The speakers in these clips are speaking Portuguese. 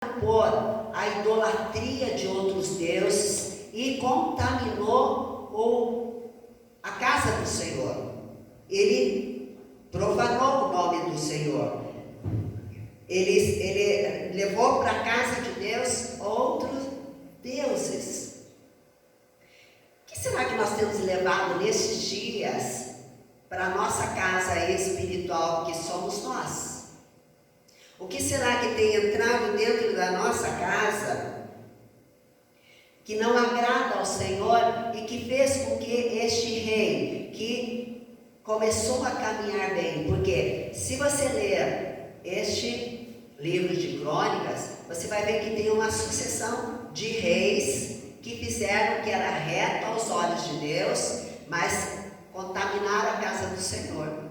por a idolatria de outros deuses e contaminou a casa do Senhor. Ele profanou o nome do Senhor. Ele levou para a casa de Deus outros deuses. O que será que nós temos levado nesses dias para a nossa casa espiritual, que somos nós? O que será que tem entrado dentro da nossa casa que não agrada ao Senhor e que fez com que este rei, que começou a caminhar bem, porque se você ler este livro de Crônicas, você vai ver que tem uma sucessão de reis que fizeram o que era reto aos olhos de Deus, mas contaminaram a casa do Senhor.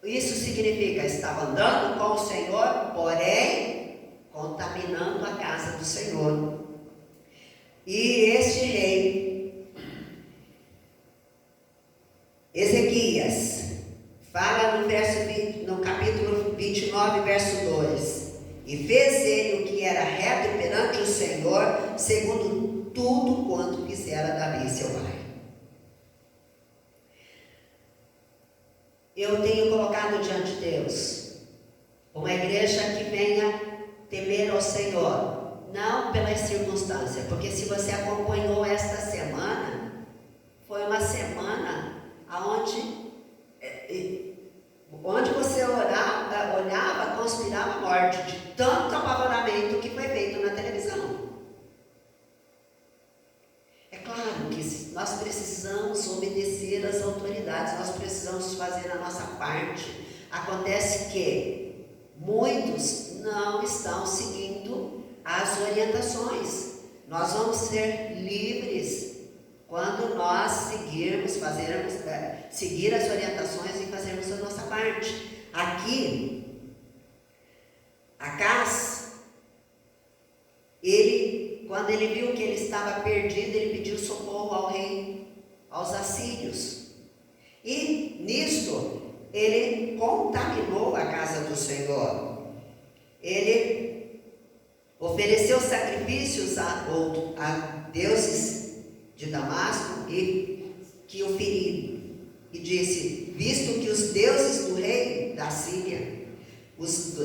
Isso significa, estava andando com o Senhor, porém contaminando a casa do Senhor. E este rei, Ezequias, fala no capítulo 29, verso 2: e fez ele o que era reto perante o Senhor, segundo tudo quanto fizera Davi seu pai. Eu tenho colocado diante de Deus uma igreja que venha temer ao Senhor, não pelas circunstâncias, porque se você acompanhou esta semana, foi uma semana onde você olhava, conspirava a morte, de tanto apavoramento que foi feito na televisão. É claro que nós precisamos obedecer às autoridades, nós precisamos fazer a nossa parte. Acontece que muitos não estão seguindo as orientações. Nós vamos ser livres quando nós seguir as orientações e fazermos a nossa parte. Aqui, Acaz, quando ele viu que ele estava perdido, ele pediu socorro ao rei, aos assírios. E nisto, ele contaminou a casa do Senhor. Ele ofereceu sacrifícios a deuses de Damasco e que o feriram. E disse: visto que os deuses do rei da Síria os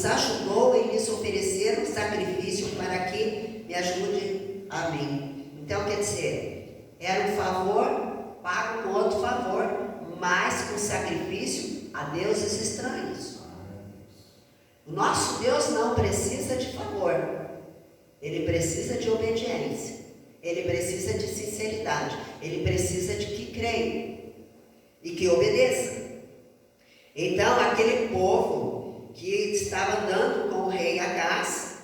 ajudou e lhes ofereceram sacrifício para que me ajude a mim. Então, quer dizer, era um favor pago com outro favor, mas com sacrifício a deuses estranhos. O nosso Deus não precisa de favor, ele precisa de obediência, ele precisa de sinceridade, ele precisa de que creia e que obedeça. Então, aquele povo que estava andando com o rei Acaz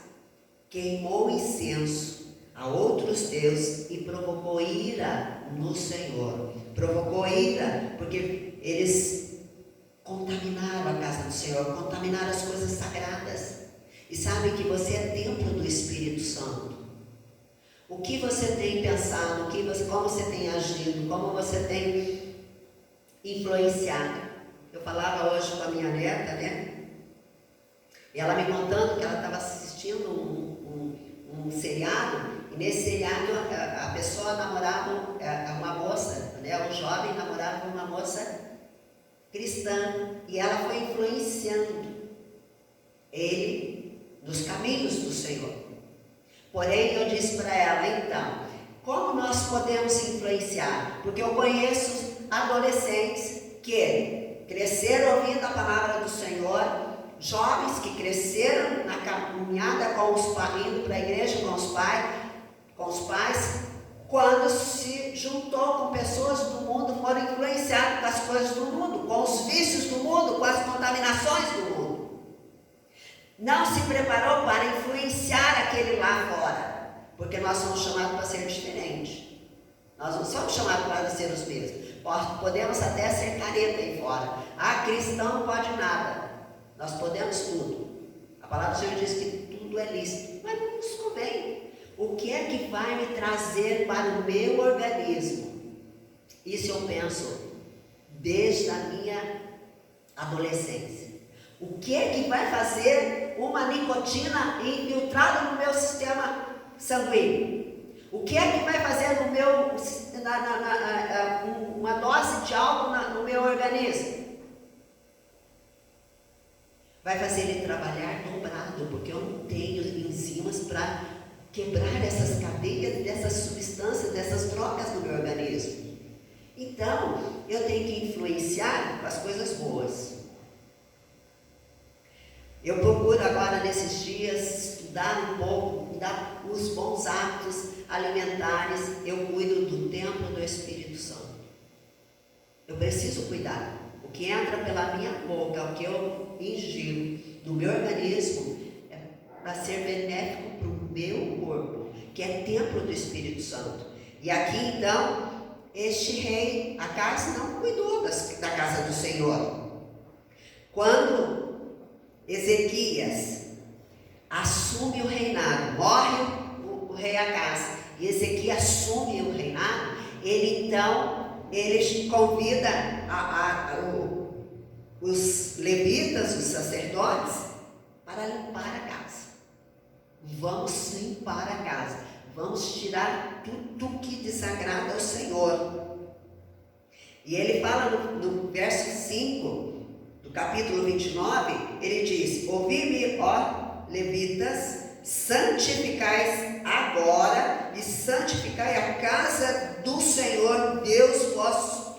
queimou incenso a outros deuses e provocou ira no Senhor. Provocou ira porque eles contaminaram a casa do Senhor, contaminaram as coisas sagradas. E sabe que você é templo do Espírito Santo. O que você tem pensado, como você tem agido, como você tem influenciado. Eu falava hoje com a minha neta, né? E ela me contando que ela estava assistindo um seriado, e nesse seriado a pessoa namorava uma moça, né? Um jovem namorava uma moça cristã, e ela foi influenciando ele nos caminhos do Senhor. Porém, eu disse para ela: então, como nós podemos influenciar? Porque eu conheço adolescentes que cresceram ouvindo a palavra do Senhor, jovens que cresceram na caminhada com os pais, indo para a igreja com os pais, quando se juntou com pessoas do mundo, foram influenciados com as coisas do mundo, com os vícios do mundo, com as contaminações do mundo. Não se preparou para influenciar aquele lá fora, porque nós somos chamados para ser diferentes. Nós não somos chamados para ser os mesmos. Podemos até ser careta aí fora. Cristão não pode nada. Nós podemos tudo. A palavra do Senhor diz que tudo é lícito, mas não nos convém. O que é que vai me trazer para o meu organismo? Isso eu penso desde a minha adolescência. O que é que vai fazer uma nicotina infiltrada no meu sistema sanguíneo? O que é que vai fazer no meu, uma dose de algo no meu organismo? Vai fazer ele trabalhar dobrado, porque eu não tenho enzimas para quebrar essas cadeias, dessas substâncias, dessas trocas no meu organismo. Então, eu tenho que influenciar com as coisas boas. Eu procuro agora, nesses dias, estudar um pouco, dar os bons hábitos alimentares. Eu cuido do templo do Espírito Santo. Eu preciso cuidar. O que entra pela minha boca, o que eu ingiro no meu organismo, é para ser benéfico para o meu corpo, que é templo do Espírito Santo. E aqui então, este rei, Acás, não cuidou da casa do Senhor. Quando Ezequias assume o reinado, morre o rei Acás, e Ezequias assume o reinado, ele convida os levitas, os sacerdotes, para limpar a casa. Vamos limpar a casa, vamos tirar tudo que desagrada ao Senhor. E ele fala no verso 5 do capítulo 29, ele diz: ouvi-me, ó levitas, santificais agora e santificai a casa do Senhor Deus vosso,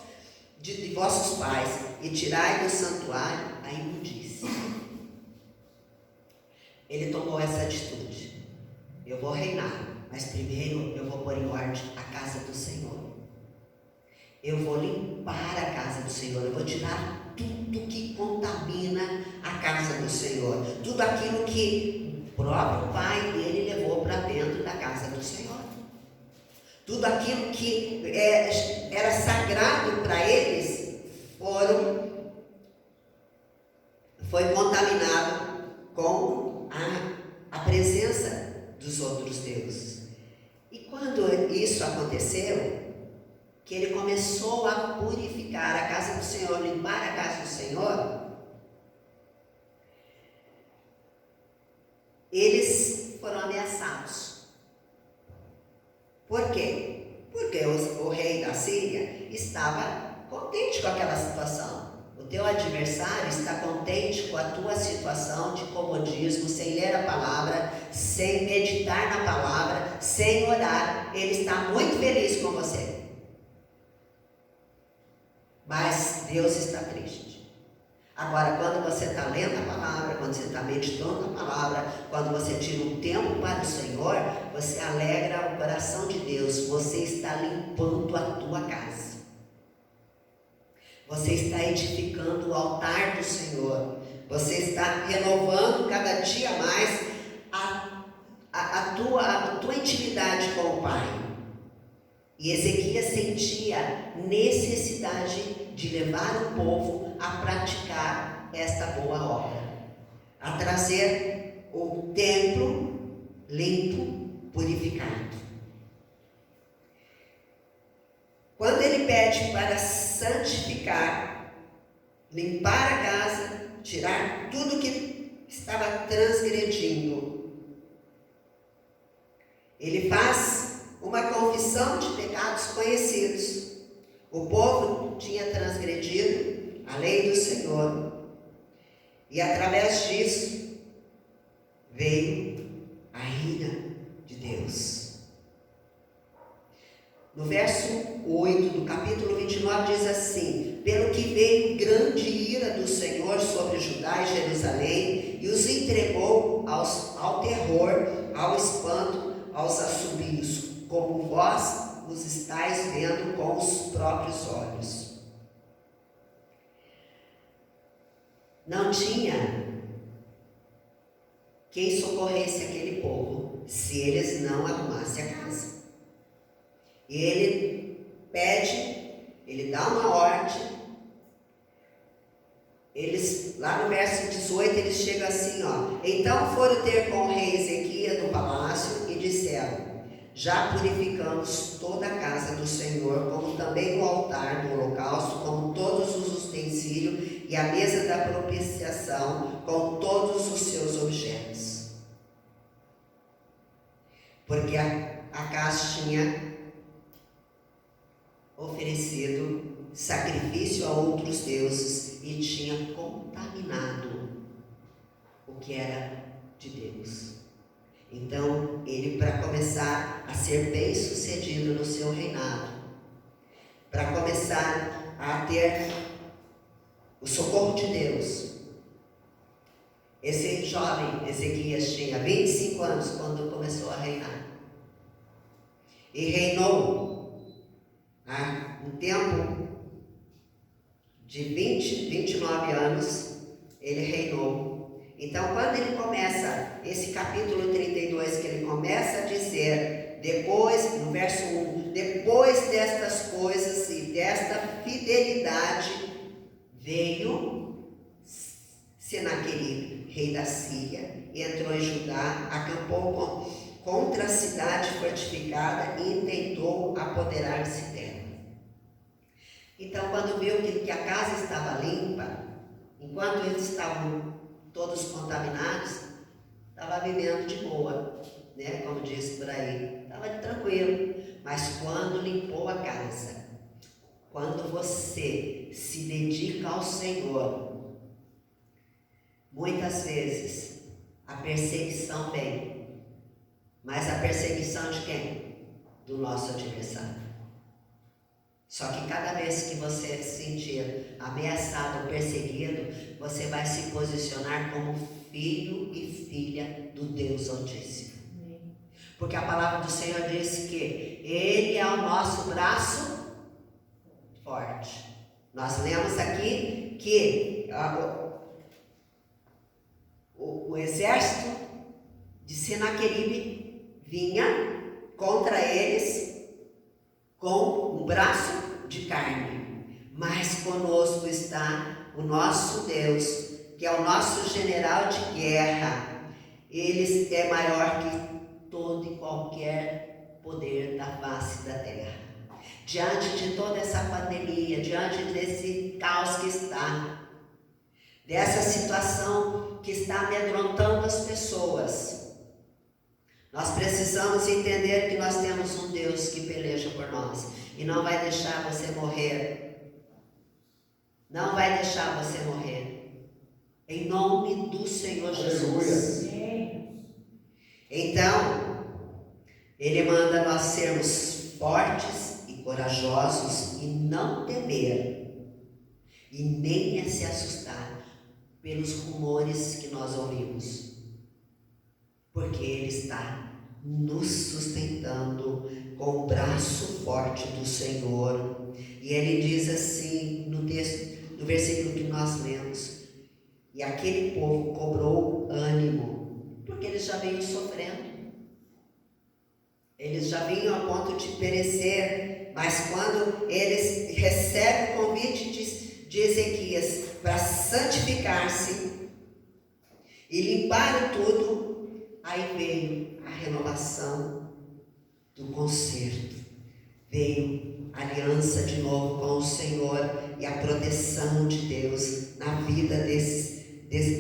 de vossos pais, e tirai do santuário a imundícia. Ele tomou essa atitude. Eu vou reinar, mas primeiro eu vou pôr em ordem a casa do Senhor. Eu vou limpar a casa do Senhor, eu vou tirar tudo que contamina a casa do Senhor, tudo aquilo que o próprio pai dele levou para dentro da casa do Senhor, tudo aquilo que era sagrado para eles foi contaminado com a presença dos outros deuses. E quando isso aconteceu, que ele começou a purificar a casa do Senhor, limpar a casa do Senhor, eles foram ameaçados. Por quê? Porque o rei da Síria estava contente com aquela situação. O teu adversário está contente com a tua situação de comodismo, sem ler a palavra, sem meditar na palavra, sem orar. Ele está muito feliz com você. Mas Deus está triste. Agora, quando você está lendo a palavra, quando você está meditando na palavra, quando você tira um tempo para o Senhor, você alegra o coração de Deus. Você está limpando a tua casa. Você está edificando o altar do Senhor. Você está renovando cada dia mais a tua intimidade com o Pai. E Ezequias sentia necessidade de levar o povo a praticar esta boa obra, a trazer o templo limpo, purificado. Quando ele pede para santificar, limpar a casa, tirar tudo que estava transgredindo, ele faz uma confissão de pecados conhecidos. O povo tinha transgredido a lei do Senhor, e através disso veio a ira de Deus. No verso 8 do capítulo 29 diz assim: pelo que veio grande ira do Senhor sobre Judá e Jerusalém, e os entregou ao terror, ao espanto, aos assobios, como vós os estáis vendo com os próprios olhos. Não tinha quem socorresse aquele povo se eles não arrumassem a casa. E ele pede, ele dá uma ordem. Eles, lá no verso 18, eles chegam assim, ó: então foram ter com o rei Ezequias no palácio e disseram: já purificamos toda a casa do Senhor, como também o altar do holocausto, como todos os utensílios e a mesa da propiciação, com todos os seus objetos. Porque Acaz tinha oferecido sacrifício a outros deuses e tinha contaminado o que era de Deus. Então, ele, para começar a ser bem sucedido no seu reinado, para começar a ter o socorro de Deus, esse jovem Ezequias tinha 25 anos quando começou a reinar. E reinou um tempo de 29 anos, ele reinou. Então, quando ele começa, esse capítulo 32, que ele começa a dizer, depois, no verso 1, depois destas coisas e desta fidelidade, veio Senaqueribe, rei da Síria, entrou em Judá, acampou contra a cidade fortificada e tentou apoderar-se dela. Então, quando viu que a casa estava limpa, enquanto eles estavam todos contaminados, estava vivendo de boa, né? Como diz por aí, estava tranquilo. Mas quando limpou a casa, quando você se dedica ao Senhor, muitas vezes a perseguição vem. Mas a perseguição de quem? Do nosso adversário. Só que cada vez que você se sentir ameaçado ou perseguido, você vai se posicionar como filho e filha do Deus Altíssimo. Porque a palavra do Senhor diz que Ele é o nosso braço forte. Nós lemos aqui que o exército de Senaqueribe vinha contra eles com um braço de carne, mas conosco está o nosso Deus, que é o nosso general de guerra. Ele é maior que todo e qualquer poder da face da terra. Diante de toda essa pandemia, diante desse caos que está, dessa situação que está amedrontando as pessoas, nós precisamos entender que nós temos um Deus que peleja por nós e não vai deixar você morrer. Não vai deixar você morrer. Em nome do Senhor Jesus. Então, Ele manda nós sermos fortes e corajosos e não temer e nem se assustar pelos rumores que nós ouvimos. Porque Ele está nos sustentando com o braço forte do Senhor. E Ele diz assim no texto, no versículo que nós lemos: e aquele povo cobrou ânimo, porque eles já vinham sofrendo. Eles já vinham a ponto de perecer. Mas quando eles recebem o convite de Ezequias para santificar-se e limpar tudo, aí veio a renovação do concerto, veio a aliança de novo com o Senhor e a proteção de Deus na vida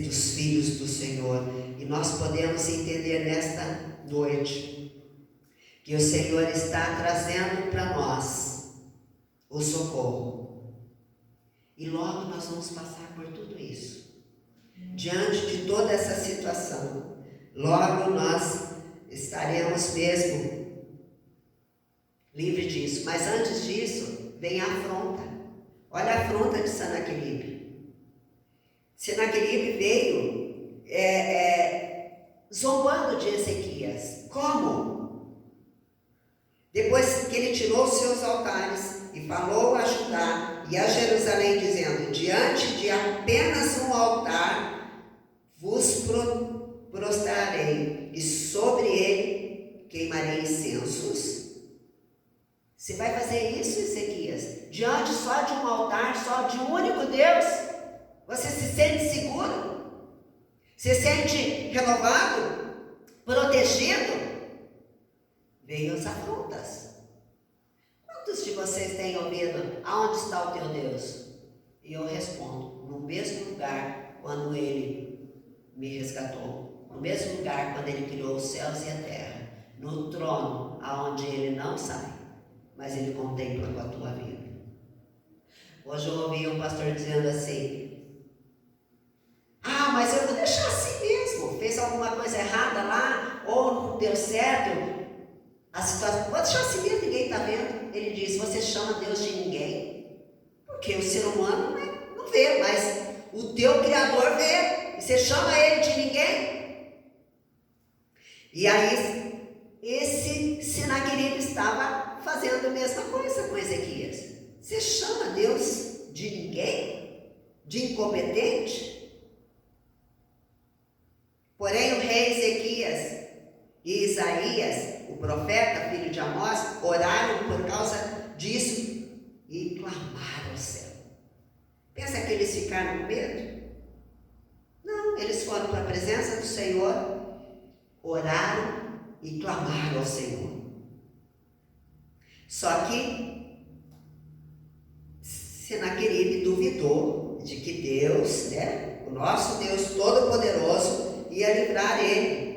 dos filhos do Senhor. E nós podemos entender nesta noite que o Senhor está trazendo para nós o socorro. E logo nós vamos passar por tudo isso. Diante de toda essa situação, logo nós estaremos mesmo livres disso. Mas antes disso, vem a afronta. Olha a afronta de Senaqueribe. Senaqueribe veio zombando de Ezequias. Como? Depois que ele tirou os seus altares e falou a Judá e a Jerusalém, dizendo: diante de apenas um altar vos prostrarei, e sobre ele queimarei incensos. Você vai fazer isso, Ezequias? Diante só de um altar, só de um único Deus? Você se sente seguro? Se sente renovado? Protegido? veio as afrontas. Quantos de vocês têm ouvido, aonde está o teu Deus? E eu respondo, no mesmo lugar quando Ele me resgatou, no mesmo lugar quando Ele criou os céus e a terra, no trono aonde Ele não sai, mas Ele contempla com a tua vida. Hoje eu ouvi um pastor dizendo assim, mas eu vou deixar assim mesmo, fez alguma coisa errada lá, ou não deu certo, a situação, vou deixar assim mesmo, ninguém está vendo. Ele diz, você chama Deus de ninguém, porque o ser humano não vê, mas o teu Criador vê, e você chama Ele de ninguém. E aí, esse Senaqueribe estava fazendo a mesma coisa com Ezequias. Você chama Deus de ninguém? De incompetente? Porém, o rei Ezequias e Isaías, o profeta, filho de Amós, oraram por causa disso e clamaram ao céu. Pensa que eles ficaram com medo? Não, eles foram para a presença do Senhor, oraram e clamaram ao Senhor. Só que Senaqueribe duvidou de que Deus, o nosso Deus Todo-Poderoso, ia livrar ele.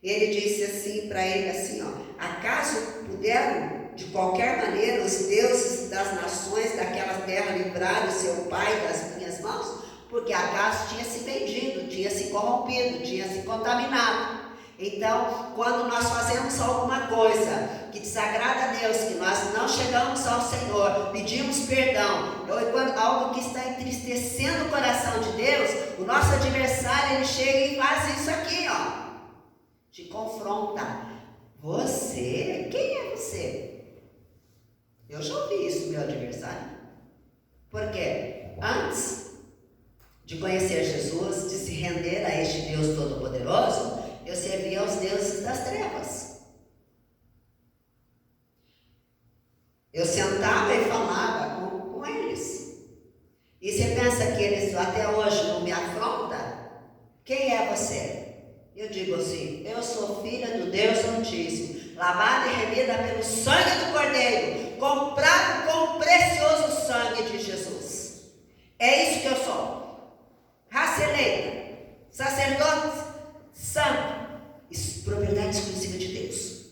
Ele disse assim para ele assim, acaso puderam de qualquer maneira os deuses das nações daquela terra livrar o seu pai das minhas mãos? Porque acaso tinha se vendido, tinha se corrompido, tinha se contaminado. Então, quando nós fazemos alguma coisa que desagrada a Deus, que nós não chegamos ao Senhor, pedimos perdão, ou quando algo que está entristecendo o coração de Deus, o nosso adversário, ele chega e faz isso aqui, te confronta. Você? Quem é você? Eu já ouvi isso do meu adversário. Porque antes de conhecer Jesus, de se render a este Deus Todo-Poderoso, eu servia aos deuses das trevas. Eu sentava e falava com eles. E você pensa que eles até hoje não me afrontam? Quem é você? Eu digo assim, eu sou filha do Deus Altíssimo, lavada e remida pelo sangue do Cordeiro, comprado com o precioso sangue de Jesus. É isso que eu sou. Raça eleita, sacerdote santo, propriedade exclusiva de Deus.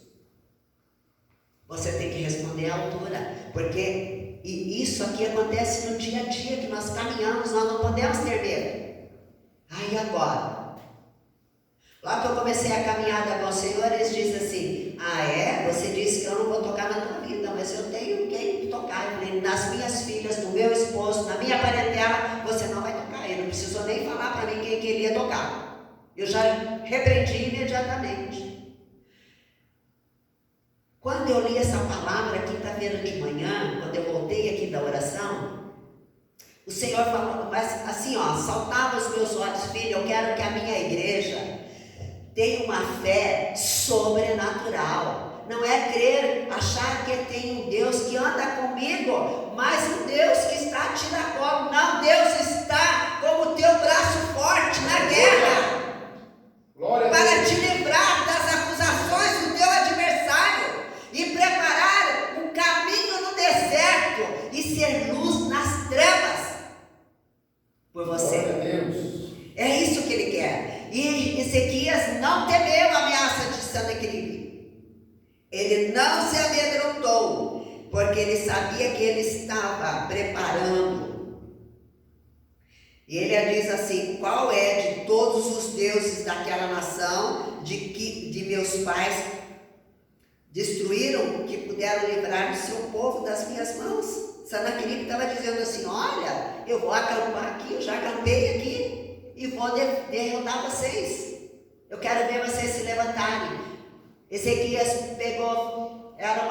Você tem que responder à altura, porque isso aqui acontece no dia a dia que nós caminhamos, nós não podemos ter medo. Aí agora, lá que eu comecei a caminhada com o Senhor, eles dizem assim, você disse que eu não vou tocar na tua vida, mas eu tenho quem tocar. Eu falei, nas minhas filhas, no meu esposo, na minha parentela, você não vai tocar. Ele não precisou nem falar para mim quem que ele ia tocar. Eu já repreendi imediatamente. Quando eu li essa palavra, quinta-feira de manhã, quando eu voltei aqui da oração, o Senhor falou, mas assim, saltava os meus olhos, filho, eu quero que a minha igreja tenha uma fé sobrenatural. Não é crer, achar que tem um Deus que anda comigo, mas um Deus que está a tiracolo. Não, Deus está como o teu braço forte na guerra. Para te livrar das acusações do teu adversário e preparar um caminho no deserto e ser luz nas trevas por você. É isso que ele quer. E Ezequias não temeu a ameaça de Senaqueribe. Ele não se amedrontou, porque ele sabia que ele estava preparando. E ele diz assim, qual é de todos os deuses daquela nação de meus pais destruíram, que puderam livrar o seu povo das minhas mãos? Senaqueribe estava dizendo assim, olha, eu vou acampar aqui, eu já acampei aqui e vou derrotar vocês. Eu quero ver vocês se levantarem. Ezequias pegou, era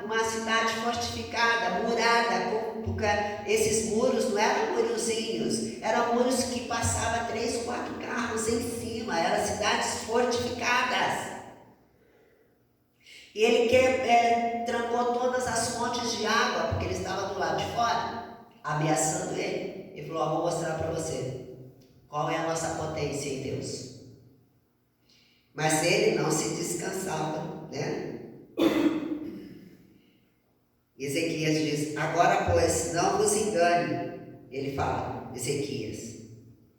uma cidade fortificada, murada, porque esses muros não eram murozinhos, eram muros que passavam 3 ou 4 carros em cima, eram cidades fortificadas. E ele trancou todas as fontes de água, porque ele estava do lado de fora, ameaçando ele. Ele falou, vou mostrar para você qual é a nossa potência em Deus. Mas ele não se descansava, Ezequias diz: agora, pois, não vos engane. Ele fala, Ezequias,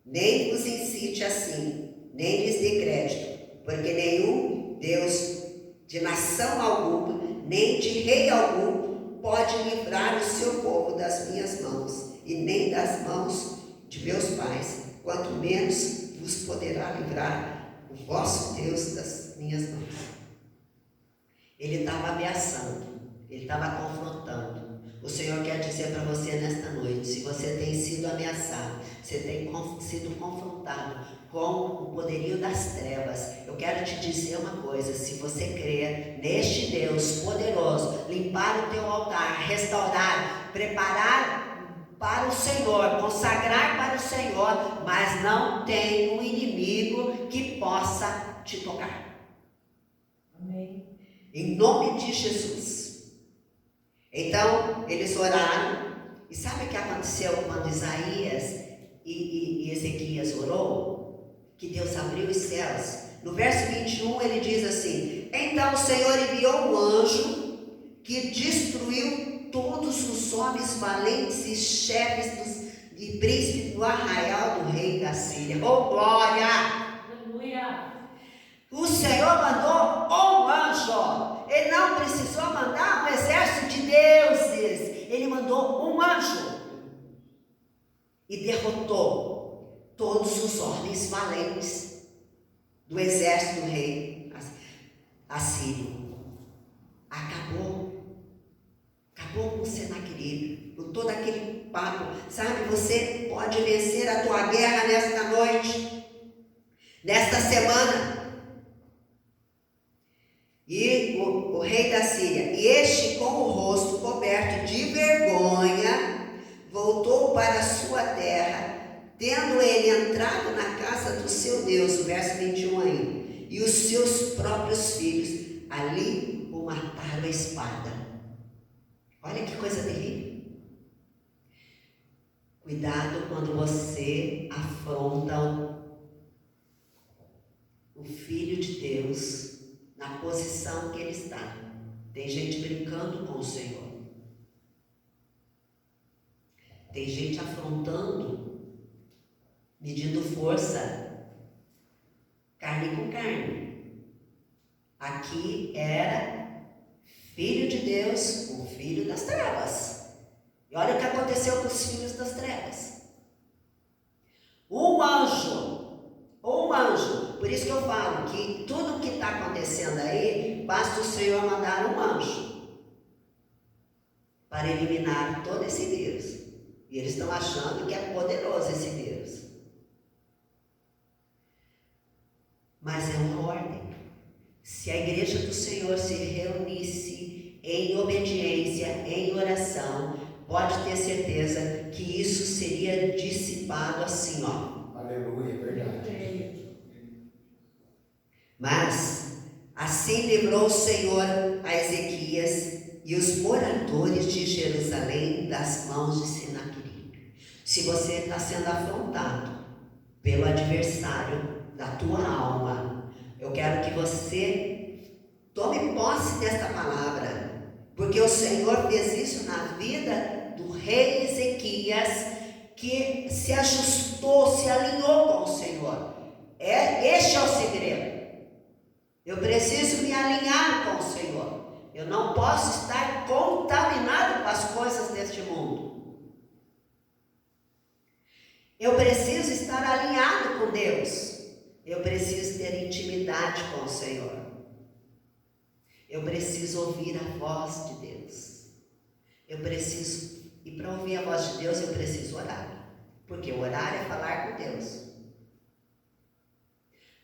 nem vos incite assim, nem lhes dê crédito, porque nenhum Deus de nação alguma, nem de rei algum, pode livrar o seu povo das minhas mãos, e nem das mãos de meus pais, quanto menos vos poderá livrar o vosso Deus das minhas mãos. Ele estava ameaçando, ele estava confrontando. O Senhor quer dizer para você nesta noite, se você tem sido ameaçado, você tem sido confrontado com o poderio das trevas, eu quero te dizer uma coisa: se você crer neste Deus poderoso, limpar o teu altar, restaurar, preparar para o Senhor, consagrar para o Senhor, mas não tem um inimigo que possa te tocar. Amém. Em nome de Jesus. Então, eles oraram, e sabe o que aconteceu quando Isaías e Ezequias orou? Que Deus abriu os céus. No verso 21 ele diz assim: então o Senhor enviou um anjo que destruiu todos os homens valentes e chefes e príncipes do arraial do rei da Síria. Oh, glória! Aleluia! O Senhor mandou um anjo. Ele não precisou mandar um exército de deuses. Ele mandou um anjo e derrotou todos os homens valentes do exército do rei assírio. Acabou com Senaqueribe, com todo aquele papo. Sabe, você pode vencer a tua guerra nesta noite, nesta semana. E o rei da Síria, e este, com o rosto coberto de vergonha, voltou para a sua terra, tendo ele entrado na casa do seu Deus, o verso 21 aí, e os seus próprios filhos ali o mataram à espada. Olha que coisa terrível. Cuidado quando você afronta o Filho de Deus na posição que ele está. Tem gente brincando com o Senhor. Tem gente afrontando, medindo força, carne com carne. Aqui era filho de Deus, o filho das trevas. E olha o que aconteceu com os filhos das trevas. Um anjo, por isso que eu falo que tudo o que está acontecendo aí, basta o Senhor mandar um anjo para eliminar todo esse vírus. E eles estão achando que é poderoso esse vírus. Mas é uma ordem. Se a igreja do Senhor se reunisse em obediência, em oração, pode ter certeza que isso seria dissipado assim, ó. Aleluia, é verdade. Mas assim livrou o Senhor a Ezequias e os moradores de Jerusalém das mãos de Senaqueribe. Se você está sendo afrontado pelo adversário da tua alma, eu quero que você tome posse desta palavra, porque o Senhor fez isso na vida do rei Ezequias, que se ajustou, se alinhou com o Senhor. Este é o segredo. Eu preciso me alinhar com o Senhor. Eu não posso estar contaminado com as coisas deste mundo. Eu preciso estar alinhado com Deus. Eu preciso ter intimidade com o Senhor. Eu preciso ouvir a voz de Deus. E para ouvir a voz de Deus eu preciso orar. Porque orar é falar com Deus.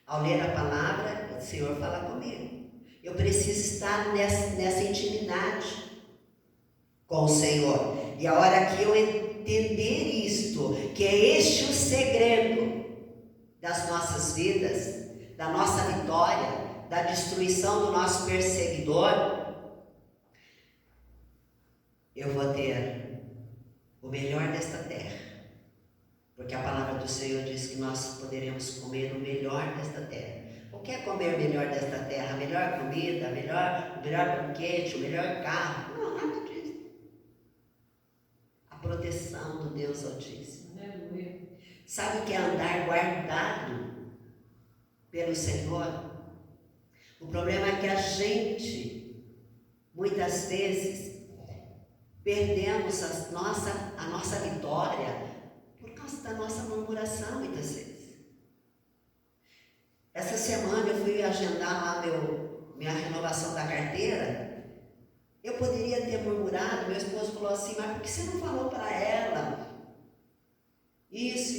Ao ler a palavra, o Senhor fala comigo. Eu preciso estar nessa intimidade com o Senhor. E a hora que eu entender isto, que é este o segredo das nossas vidas, da nossa vitória, da destruição do nosso perseguidor, eu vou ter o melhor desta terra. Porque a palavra do Senhor diz que nós poderemos comer o melhor desta terra. O que é comer o melhor desta terra? A melhor melhor comida, o melhor banquete, o melhor carro. Não, nada disso. A proteção do Deus Altíssimo. Aleluia. Sabe o que é andar guardado pelo Senhor? O problema é que a gente, muitas vezes, perdemos a nossa vitória por causa da nossa murmuração, muitas vezes. Essa semana eu fui agendar lá minha renovação da carteira. Eu poderia ter murmurado, meu esposo falou assim, mas por que você não falou para ela? Isso.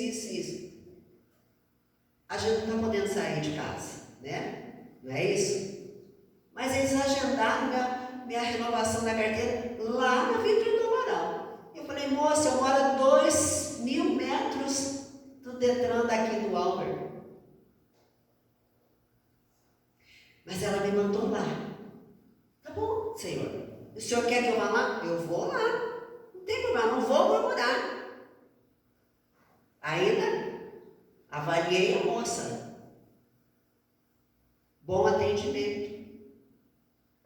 A gente não está podendo sair de casa, né? Não é isso? Mas eles agendaram minha renovação da carteira lá na Vitória do Mourão. Eu falei, moça, eu moro a 2.000 metros do Detran daqui do Albert. Mas ela me mandou lá. Tá bom, Senhor. O Senhor quer que eu vá lá? Eu vou lá. Não tem problema, não vou murmurar. Ainda avaliei a moça. Bom atendimento.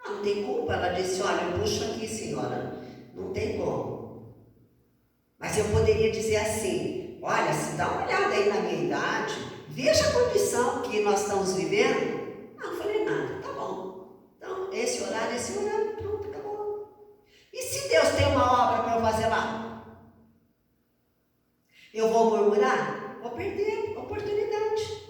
Não tem culpa. Ela disse, olha, eu puxo aqui, senhora. Não tem como. Mas eu poderia dizer assim, olha, se dá uma olhada aí na minha idade, veja a condição que nós estamos vivendo. Não falei nada, tá bom. Então, esse horário, pronto, acabou. E se Deus tem uma obra para eu fazer lá? Eu vou murmurar? Vou perder a oportunidade.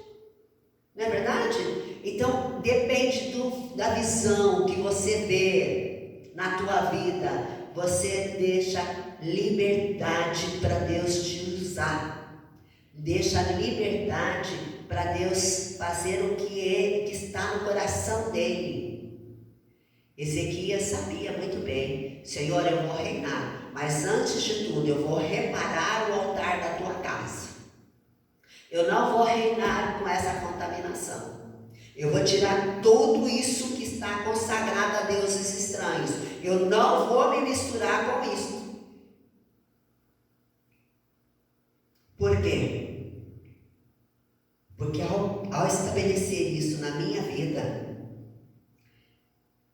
Não é verdade? Então, depende da visão que você vê na tua vida. Você deixa liberdade para Deus te usar. Deixa liberdade para Deus fazer o que está no coração dele. Ezequias sabia muito bem, Senhor, eu vou reinar, mas antes de tudo eu vou reparar o altar da tua casa. Eu não vou reinar com essa contaminação. Eu vou tirar tudo isso que está consagrado a deuses estranhos. Eu não vou me misturar com isso. Por quê? Porque ao estabelecer isso na minha vida,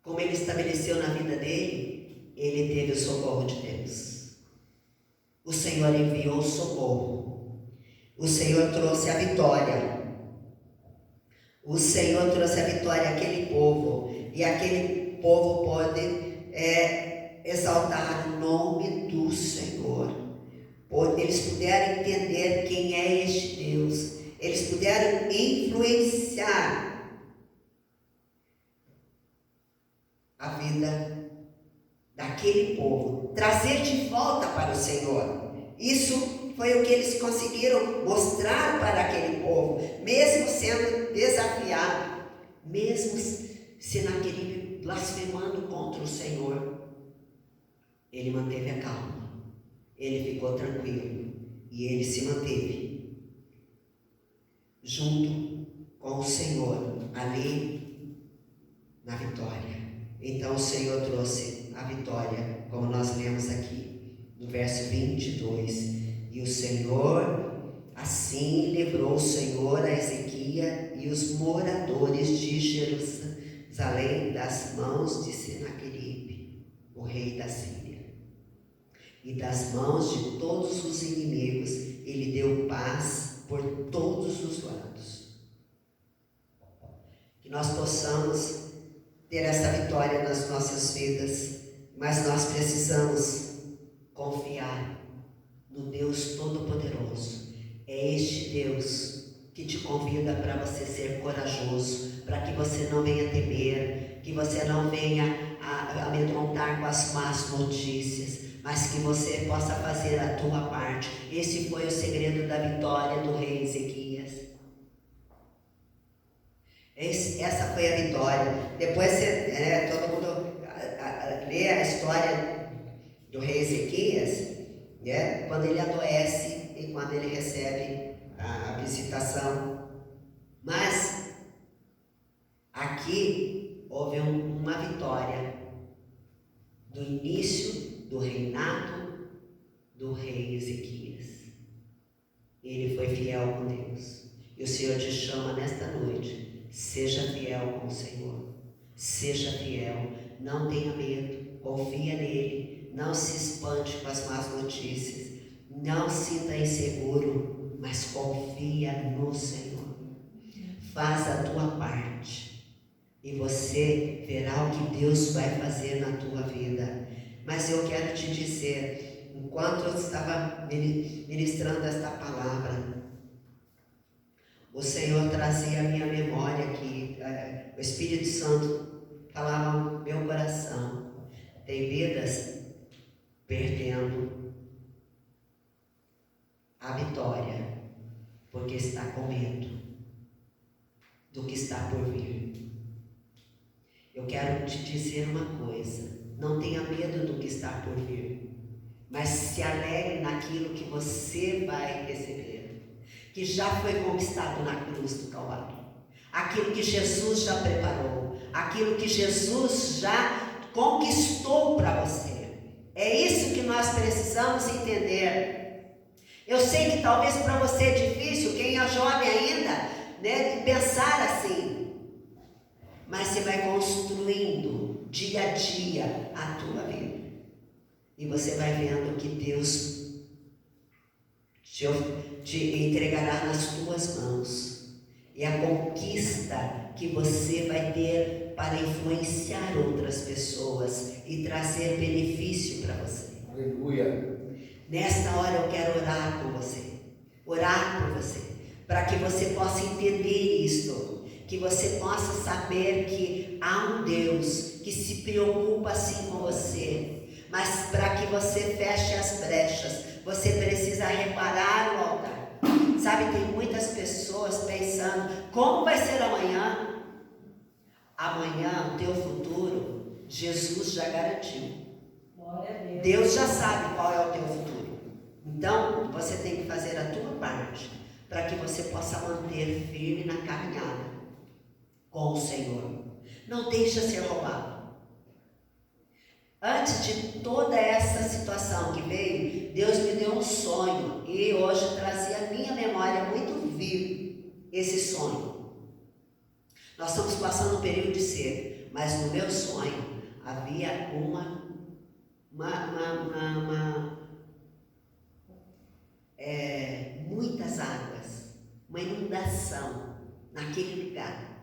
como ele estabeleceu na vida dele, ele teve o socorro de Deus. O Senhor enviou o socorro. O Senhor trouxe a vitória. O Senhor trouxe a vitória àquele povo. E aquele povo pode exaltar o nome do Senhor. Eles puderam entender quem é este Deus. Eles puderam influenciar a vida daquele povo, trazer de volta para o Senhor. Isso foi o que eles conseguiram mostrar para aquele povo, mesmo sendo desafiado, mesmo Senaqueribe blasfemando contra o Senhor. Ele manteve a calma, ele ficou tranquilo e ele se manteve junto com o Senhor, ali na vitória. Então o Senhor trouxe a vitória, como nós lemos aqui, no verso 22. E o Senhor, assim livrou o Senhor a Ezequias e os moradores de Jerusalém das mãos de Senaqueribe, o rei da Síria. E das mãos de todos os inimigos, ele deu paz por todos os lados. Que nós possamos ter essa vitória nas nossas vidas, mas nós precisamos confiar no Deus Todo-Poderoso. É este Deus que te convida para você ser corajoso, para que você não venha temer, que você não venha amedrontar com as más notícias, mas que você possa fazer a tua parte. Esse foi o segredo da vitória do rei Ezequias. Essa foi a vitória. Depois todo mundo lê a história do rei Ezequias, quando ele adoece e quando ele recebe a visitação. Mas aqui houve uma vitória do início do reinado do rei Ezequias. Ele foi fiel com Deus. E o Senhor te chama nesta noite, seja fiel com o Senhor. Seja fiel, não tenha medo, confia nele, não se espante com as más notícias, não sinta inseguro, mas confia no Senhor. Faz a tua parte e você verá o que Deus vai fazer na tua vida. Mas eu quero te dizer, enquanto eu estava ministrando esta palavra, o Senhor trazia a minha memória que o Espírito Santo falava no meu coração. Tem vidas perdendo a vitória porque está com medo do que está por vir. Eu quero te dizer uma coisa: não tenha medo do que está por vir, mas se alegre naquilo que você vai receber, que já foi conquistado na cruz do Calvário, aquilo que Jesus já preparou, aquilo que Jesus já conquistou para você. É isso que nós precisamos entender. Eu sei que talvez para você é difícil, quem é jovem ainda, de pensar assim, mas você vai construindo dia a dia a tua vida, e você vai vendo que Deus te entregará nas tuas mãos, e a conquista que você vai ter para influenciar outras pessoas e trazer benefício para você. Aleluia. Nesta hora eu quero orar por você, para que você possa entender isto, que você possa saber que há um Deus que se preocupa assim com você, mas para que você feche as brechas, você precisa reparar o altar. Sabe, tem muitas pessoas pensando, como vai ser amanhã? Amanhã, o teu futuro, Jesus já garantiu. Glória a Deus. Deus já sabe qual é o teu futuro. Então, você tem que fazer a tua parte para que você possa manter firme na caminhada com o Senhor. Não deixa ser roubado. Antes de toda essa situação que veio, Deus me deu um sonho e hoje trazia a minha memória muito vivo esse sonho. Nós estamos passando um período de seca, mas no meu sonho havia muitas águas, uma inundação naquele lugar,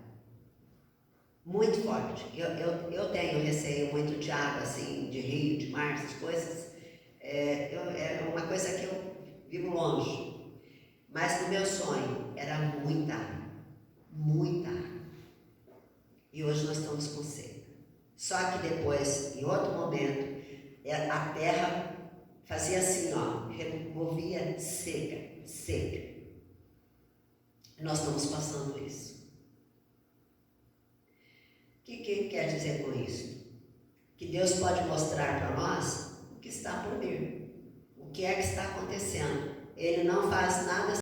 muito forte. Eu tenho receio muito de água, assim, de rio, de mar, essas coisas. É uma coisa que eu vivo longe. Mas no meu sonho era muita água, muita água. E hoje nós estamos com seca. Só que depois, em outro momento, a terra fazia assim, ó, removia seca, seca. Nós estamos passando isso. O que quer dizer com isso? Que Deus pode mostrar para nós o que está por vir, o que é que está acontecendo. Ele não faz nada